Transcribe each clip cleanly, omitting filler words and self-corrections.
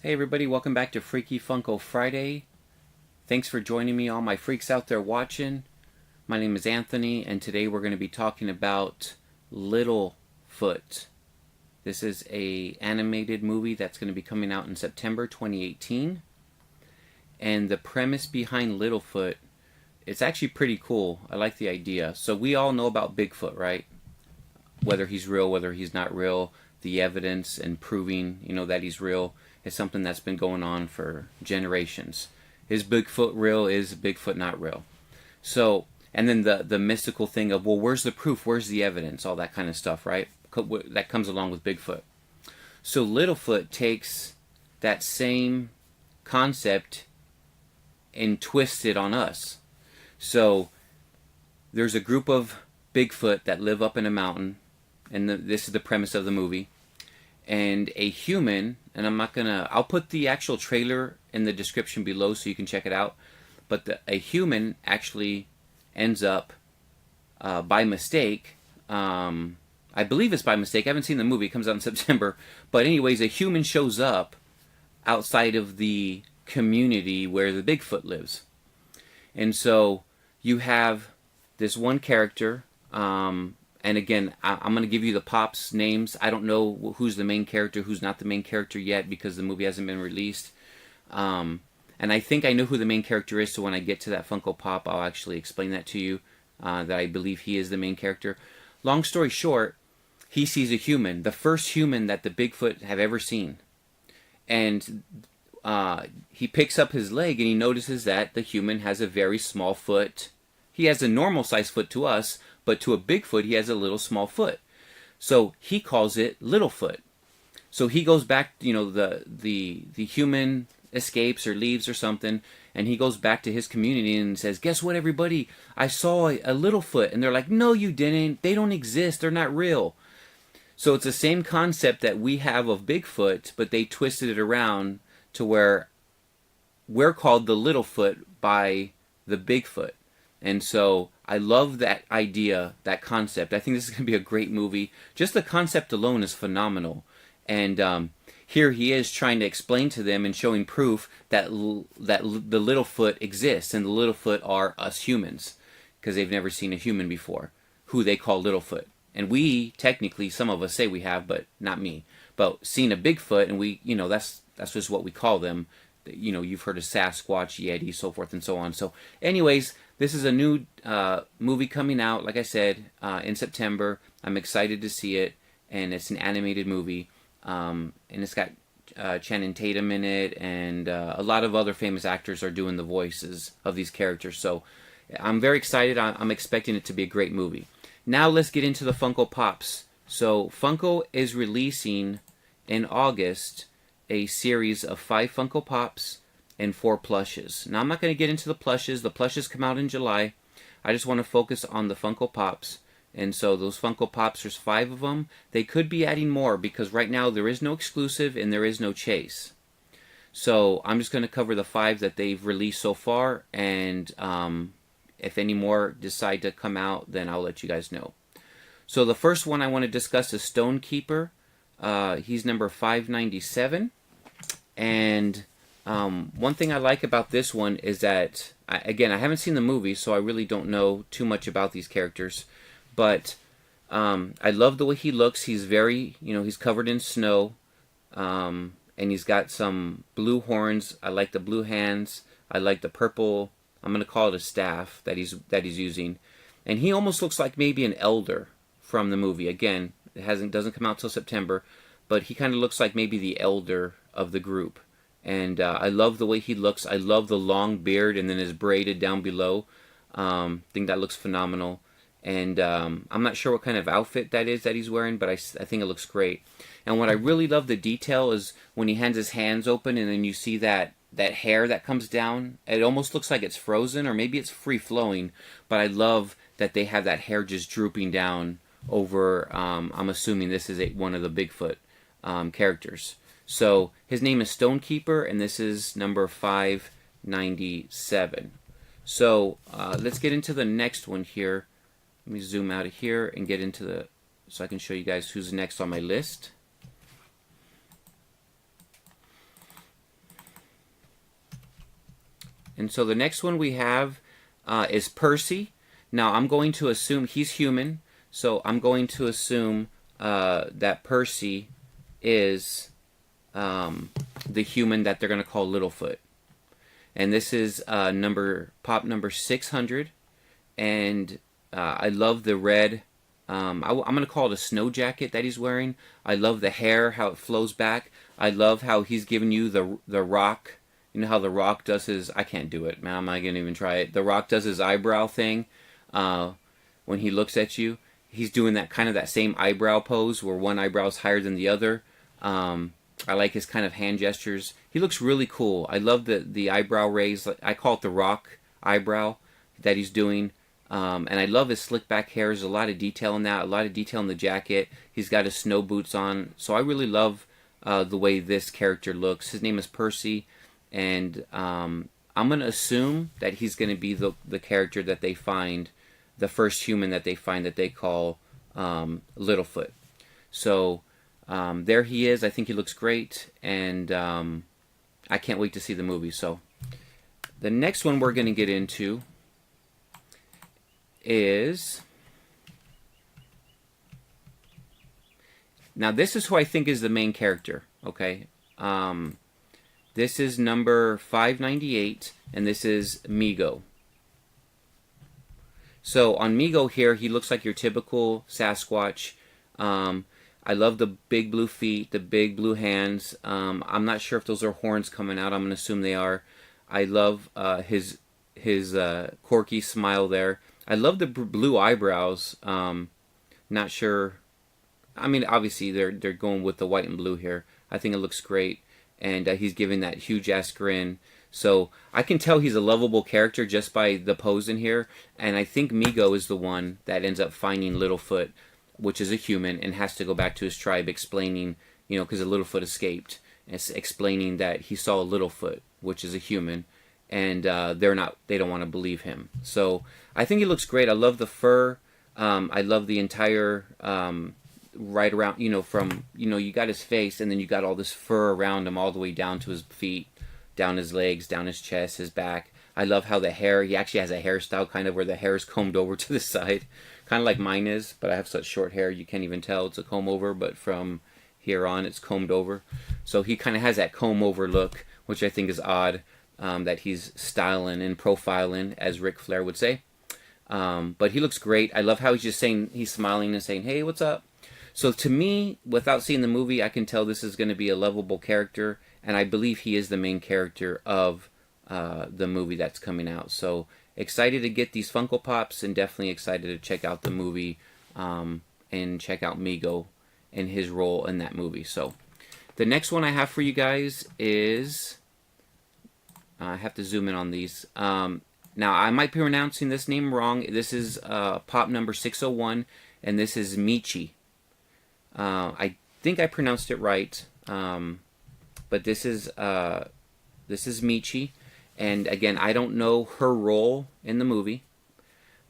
Hey everybody, welcome back to Freaky Funko Friday. Thanks for joining me, all my freaks out there watching. My name is Anthony, and today we're going to be talking about Littlefoot. This is a animated movie that's going to be coming out in September 2018. And the premise behind Littlefoot, it's actually pretty cool. I like the idea. So we all know about Bigfoot, right? Whether he's real, whether he's not real, the evidence and proving, that he's real is something that's been going on for generations. Is Bigfoot real? Is Bigfoot not real? So, and then the mystical thing of, well, where's the proof? Where's the evidence? All that kind of stuff, right? That comes along with Bigfoot. So Littlefoot takes that same concept and twists it on us. So there's a group of Bigfoot that live up in a mountain, and this is the premise of the movie. And a human, and I'll put the actual trailer in the description below so you can check it out, but a human actually ends up, by mistake, I believe it's by mistake, I haven't seen the movie, it comes out in September, but anyways, a human shows up outside of the community where the Bigfoot lives. And so you have this one character, and again, I'm going to give you the Pops names. I don't know who's the main character, who's not the main character yet, because the movie hasn't been released. And I think I know who the main character is, so when I get to that Funko Pop, I'll actually explain that to you, that I believe he is the main character. Long story short, he sees a human, the first human that the Bigfoot have ever seen. And he picks up his leg, and he notices that the human has a very small foot. He has a normal size foot to us, but to a Bigfoot, he has a little small foot. So he calls it Littlefoot. So he goes back, the human escapes or leaves or something, and he goes back to his community and says, guess what, everybody? I saw a Littlefoot. And they're like, no, you didn't. They don't exist. They're not real. So it's the same concept that we have of Bigfoot, but they twisted it around to where we're called the Littlefoot by the Bigfoot. And so I love that idea, that concept. I think this is going to be a great movie. Just the concept alone is phenomenal. And here he is trying to explain to them and showing proof that the Littlefoot exists. And the Littlefoot are us humans, because they've never seen a human before, who they call Littlefoot. And we, technically, some of us say we have, but not me. But seen a Bigfoot, and we, that's just what we call them. You've heard of Sasquatch, Yeti, so forth and so on. So anyways, this is a new movie coming out, like I said, in September. I'm excited to see it, and it's an animated movie. And it's got Channing Tatum in it, and a lot of other famous actors are doing the voices of these characters. So I'm very excited. I'm expecting it to be a great movie. Now let's get into the Funko Pops. So Funko is releasing in August a series of 5 Funko Pops and 4 plushes. Now I'm not going to get into the plushes. The plushes come out in July. I just want to focus on the Funko Pops. And so those Funko Pops, there's 5 of them. They could be adding more because right now there is no exclusive and there is no chase. So I'm just going to cover the 5 that they've released so far, and if any more decide to come out, then I'll let you guys know. So the first one I want to discuss is Stonekeeper. He's number 597. And one thing I like about this one is that, again, I haven't seen the movie, so I really don't know too much about these characters. But I love the way he looks. He's very, he's covered in snow. And he's got some blue horns. I like the blue hands. I like the purple, I'm going to call it a staff that he's using. And he almost looks like maybe an elder from the movie. Again, it doesn't come out till September, but he kind of looks like maybe the elder of the group. And I love the way he looks. I love the long beard and then his braided down below. I think that looks phenomenal. And I'm not sure what kind of outfit that is that he's wearing, but I think it looks great. And what I really love the detail is when he hands his hands open and then you see that hair that comes down. It almost looks like it's frozen, or maybe it's free-flowing, but I love that they have that hair just drooping down over, I'm assuming this is one of the Bigfoot characters. So his name is Stonekeeper, and this is number 597. So let's get into the next one here. Let me zoom out of here and get into so I can show you guys who's next on my list. And so the next one we have is Percy. Now I'm going to assume he's human, so I'm going to assume that Percy is the human that they're going to call Littlefoot. And this is pop number 600, and I love the red. I'm going to call it a snow jacket that he's wearing. I love the hair, how it flows back. I love how he's giving you the Rock. You know how the Rock does his... I can't do it, man. I'm not going to even try it. The Rock does his eyebrow thing when he looks at you. He's doing that kind of that same eyebrow pose where one eyebrow is higher than the other. I like his kind of hand gestures. He looks really cool. I love the eyebrow raise. I call it the Rock eyebrow that he's doing. And I love his slick back hair. There's a lot of detail in that. A lot of detail in the jacket. He's got his snow boots on. So I really love the way this character looks. His name is Percy. And I'm going to assume that he's going to be the character that they find, the first human that they find that they call Littlefoot. So there he is. I think he looks great. And I can't wait to see the movie. So the next one we're going to get into is... Now this is who I think is the main character. Okay. This is number 598, and this is Migo. So on Migo here, he looks like your typical Sasquatch. I love the big blue feet, the big blue hands. I'm not sure if those are horns coming out. I'm going to assume they are. I love his quirky smile there. I love the blue eyebrows. Not sure. I mean, obviously they're going with the white and blue here. I think it looks great. And he's giving that huge-ass grin. So I can tell he's a lovable character just by the pose in here. And I think Migo is the one that ends up finding Littlefoot, which is a human, and has to go back to his tribe explaining, you know, because the Littlefoot escaped. And explaining that he saw a Littlefoot, which is a human. And they don't want to believe him. So I think he looks great. I love the fur. I love the entire... right around, you know, from, you know, you got his face, and then you got all this fur around him all the way down to his feet, down his legs, down his chest, his back. I love how the hair, he actually has a hairstyle kind of where the hair is combed over to the side, kind of like mine is, but I have such short hair you can't even tell it's a comb over, but from here on it's combed over. So he kind of has that comb over look, which I think is odd, that he's styling and profiling, as Ric Flair would say. But he looks great. I love how he's just saying, he's smiling and saying, hey, what's up? So to me, without seeing the movie, I can tell this is going to be a lovable character, and I believe he is the main character of the movie that's coming out. So excited to get these Funko Pops, and definitely excited to check out the movie and check out Migo and his role in that movie. So the next one I have for you guys is... I have to zoom in on these. Now, I might be pronouncing this name wrong. This is Pop number 601, and this is Michi. I think I pronounced it right, but this is Michi, and again, I don't know her role in the movie,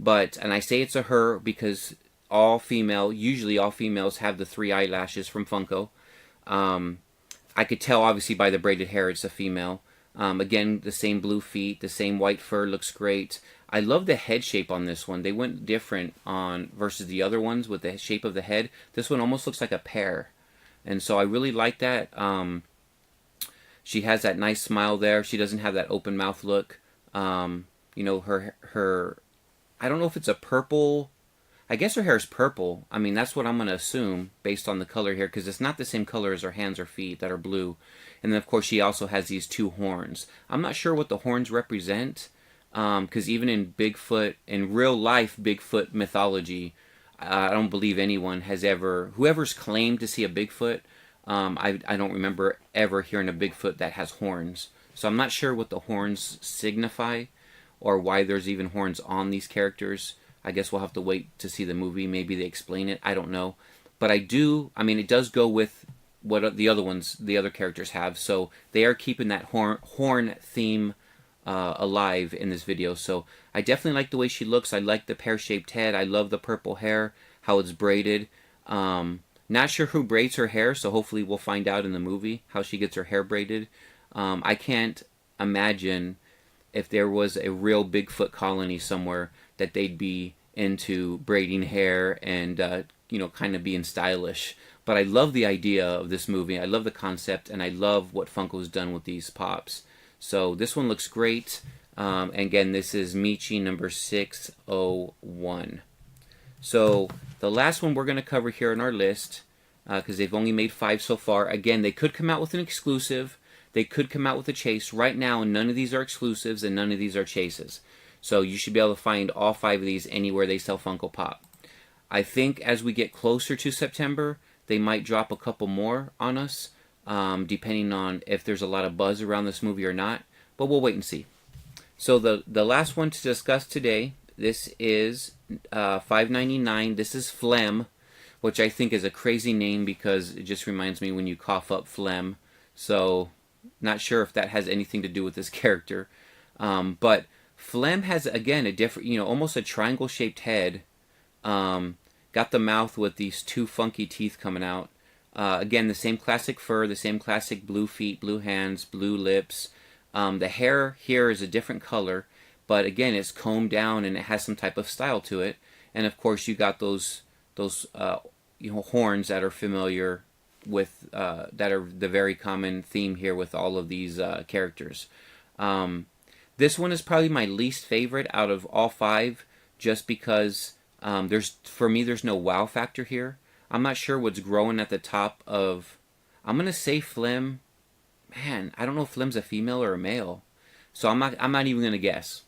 and I say it's a her because usually all females have the 3 eyelashes from Funko. I could tell obviously by the braided hair it's a female. Again, the same blue feet, the same white fur, looks great. I love the head shape on this one. They went different on versus the other ones with the shape of the head. This one almost looks like a pear. And so I really like that. She has that nice smile there. She doesn't have that open mouth look. You know, her I don't know if it's a purple. I guess her hair is purple. I mean, that's what I'm going to assume based on the color here, because it's not the same color as her hands or feet that are blue. And then, of course, she also has these 2 horns. I'm not sure what the horns represent. Because even in Bigfoot, in real life Bigfoot mythology, I don't believe anyone has whoever's claimed to see a Bigfoot, I don't remember ever hearing a Bigfoot that has horns. So I'm not sure what the horns signify, or why there's even horns on these characters. I guess we'll have to wait to see the movie. Maybe they explain it. I don't know. But I mean, it does go with what the other characters have. So they are keeping that horn theme alive in this video. So I definitely like the way she looks. I like the pear-shaped head. I love the purple hair, how it's braided. Not sure who braids her hair, so hopefully we'll find out in the movie how she gets her hair braided. I can't imagine if there was a real Bigfoot colony somewhere, that they'd be into braiding hair and kind of being stylish. But I love the idea of this movie. I love the concept, and I love what Funko's done with these pops. So this one looks great. And again, this is Michi number 601. So the last one we're going to cover here on our list, because they've only made 5 so far. Again, they could come out with an exclusive. They could come out with a chase. Right now, none of these are exclusives and none of these are chases. So you should be able to find all 5 of these anywhere they sell Funko Pop. I think as we get closer to September, they might drop a couple more on us, depending on if there's a lot of buzz around this movie or not. But we'll wait and see. So the last one to discuss today, this is $5.99. This is Phlegm, which I think is a crazy name because it just reminds me when you cough up phlegm. So not sure if that has anything to do with this character. But Phlegm has, again, a different, almost a triangle-shaped head. Got the mouth with these 2 funky teeth coming out. Again, the same classic fur, the same classic blue feet, blue hands, blue lips. The hair here is a different color, but again, it's combed down and it has some type of style to it. And of course, you got those horns that are familiar with, that are the very common theme here with all of these characters. This one is probably my least favorite out of all 5, just because for me there's no wow factor here. I'm not sure what's growing at the top of. I'm gonna say Phlegm. Man, I don't know if Phlegm's a female or a male, so I'm not even gonna guess.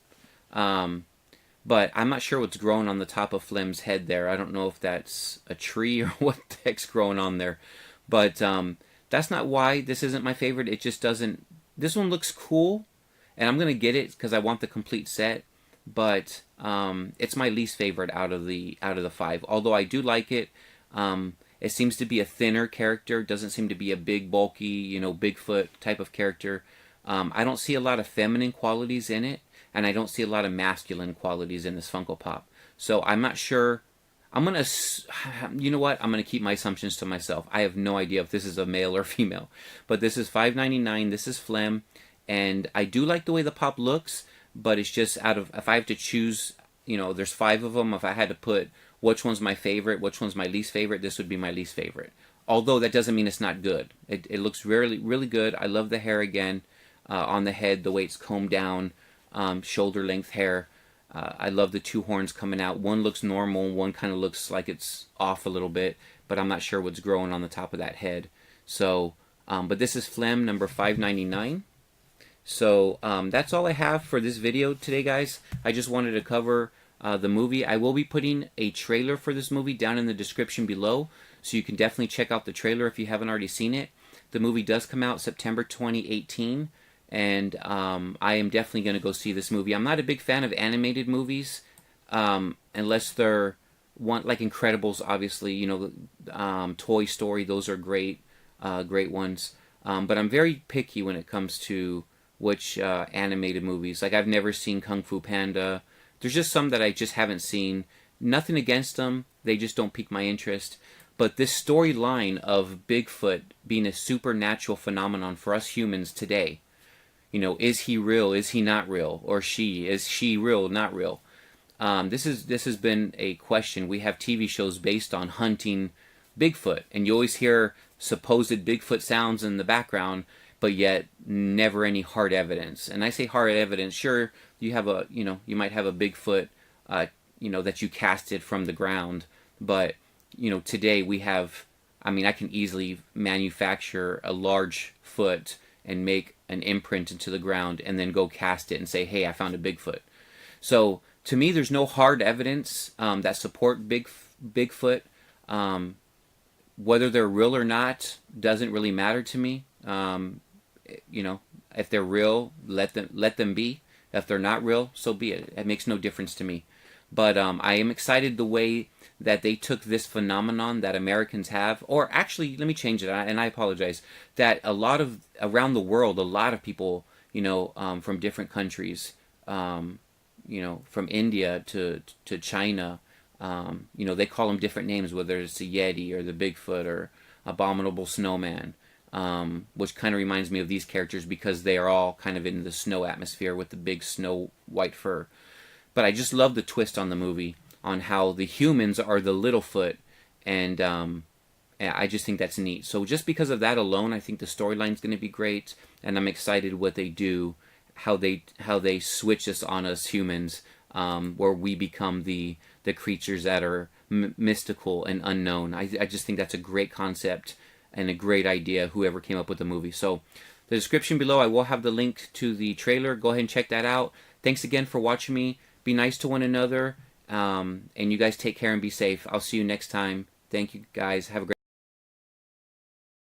But I'm not sure what's growing on the top of Phlegm's head there. I don't know if that's a tree or what the heck's growing on there. But that's not why this isn't my favorite. It just doesn't. This one looks cool, and I'm gonna get it because I want the complete set. But it's my least favorite out of the 5. Although I do like it. It seems to be a thinner character. Doesn't seem to be a big, bulky, Bigfoot type of character. I don't see a lot of feminine qualities in it, and I don't see a lot of masculine qualities in this Funko Pop. So I'm not sure. I'm gonna, you know what? I'm gonna keep my assumptions to myself. I have no idea if this is a male or female. But this is $5.99. This is Phlegm, and I do like the way the pop looks. But it's just if I have to choose, there's 5 of them. If I had to put which one's my favorite, which one's my least favorite, this would be my least favorite. Although that doesn't mean it's not good. It looks really, really good. I love the hair again on the head, the way it's combed down, shoulder length hair. I love the 2 horns coming out. One looks normal, one kind of looks like it's off a little bit, but I'm not sure what's growing on the top of that head. So, but this is Phlegm number $5.99. So that's all I have for this video today, guys. I just wanted to cover the movie. I will be putting a trailer for this movie down in the description below, so you can definitely check out the trailer if you haven't already seen it. The movie does come out September 2018, and I am definitely going to go see this movie. I'm not a big fan of animated movies, unless they're like Incredibles, obviously. Toy Story, those are great ones. But I'm very picky when it comes to which animated movies. Like, I've never seen Kung Fu Panda. There's just some that I just haven't seen. Nothing against them. They just don't pique my interest. But this storyline of Bigfoot being a supernatural phenomenon for us humans today, is he real? Is he not real? Or she? Is she real? Not real? This has been a question. We have TV shows based on hunting Bigfoot, and you always hear supposed Bigfoot sounds in the background, but yet never any hard evidence. And I say hard evidence, sure, you have you might have a Bigfoot, that you casted from the ground, but, today we have, I can easily manufacture a large foot and make an imprint into the ground and then go cast it and say, hey, I found a Bigfoot. So, to me, there's no hard evidence that support Bigfoot. Whether they're real or not doesn't really matter to me. If they're real, let them be. If they're not real, so be it. It makes no difference to me. But I am excited the way that they took this phenomenon that Americans have, or actually, let me change it, and I apologize, that around the world, a lot of people, from different countries, from India to China, they call them different names, whether it's the Yeti or the Bigfoot or Abominable Snowman. which kind of reminds me of these characters because they are all kind of in the snow atmosphere with the big snow white fur. But I just love the twist on the movie on how the humans are the Littlefoot, and I just think that's neat. So just because of that alone, I think the storyline's going to be great, and I'm excited what they do, how they switch this on us humans, where we become the creatures that are mystical and unknown. I just think that's a great concept and a great idea, whoever came up with the movie. So the description below, I will have the link to the trailer. Go ahead and check that out. Thanks again for watching me. Be nice to one another, and you guys take care and be safe. I'll see you next time. Thank you, guys. Have a great